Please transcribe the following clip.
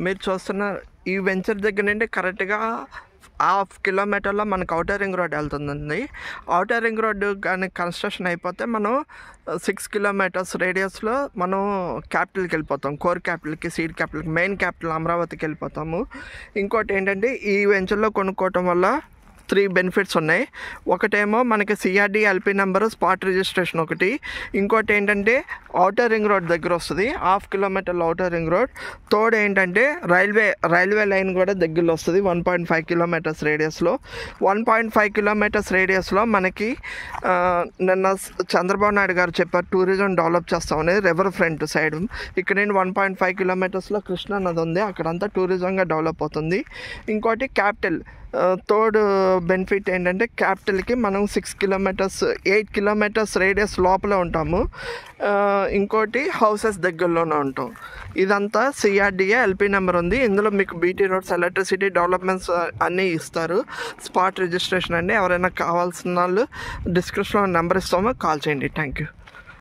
మీరు చూస్తున్న ఈ వెంచర్ దగ్గర నుండి కరెక్ట్గా 1/2 కిలోమీటర్లో మనకు ఔటర్ రింగ్ రోడ్ వెళ్తుందండి. ఔటర్ రింగ్ రోడ్డు కానీ కన్స్ట్రక్షన్ అయిపోతే మనం 6 కిలోమీటర్స్ రేడియస్లో మనం క్యాపిటల్కి వెళ్ళిపోతాం. కోర్ క్యాపిటల్కి, సీడ్ క్యాపిటల్కి, మెయిన్ క్యాపిటల్ అమరావతికి వెళ్ళిపోతాము. ఇంకోటి ఏంటంటే ఈ వెంచర్లో కొనుక్కోవటం వల్ల 3 బెనిఫిట్స్ ఉన్నాయి. ఒకటేమో మనకి CRD LP number, spot registration ఒకటి. ఇంకోటి ఏంటంటే ఔటర్ రింగ్ రోడ్ దగ్గర వస్తుంది, 1/2 కిలోమీటర్ల ఔటర్ రింగ్ రోడ్. థర్డ్ ఏంటంటే రైల్వే లైన్ కూడా దగ్గరలో వస్తుంది 1.5 కిలోమీటర్స్ రేడియస్లో. 1.5 కిలోమీటర్స్ రేడియస్లో మనకి నిన్న చంద్రబాబు నాయుడు గారు చెప్పారు టూరిజం డెవలప్ చేస్తామని. రివర్ ఫ్రంట్ సైడ్ ఇక్కడ నుండి 1.5 కిలోమీటర్స్లో కృష్ణా నది ఉంది, అక్కడంతా టూరిజంగా డెవలప్ అవుతుంది. ఇంకోటి క్యాపిటల్, థర్డ్ బెనిఫిట్ ఏంటంటే క్యాపిటల్కి మనం 8 కిలోమీటర్స్ రేడియస్ లోపల ఉంటాము. ఇంకోటి హౌసెస్ దగ్గరలోనే ఉంటాం. ఇదంతా సిఆర్డిఏ ఎల్పి నెంబర్ ఉంది. ఇందులో మీకు బీటీ రోడ్స్, ఎలక్ట్రిసిటీ, డెవలప్మెంట్స్ అన్నీ ఇస్తారు. స్పాట్ రిజిస్ట్రేషన్ అండి. ఎవరైనా కావాల్సిన వాళ్ళు డిస్క్రిప్షన్లో నెంబర్ ఇస్తామో కాల్ చేయండి. Thank you.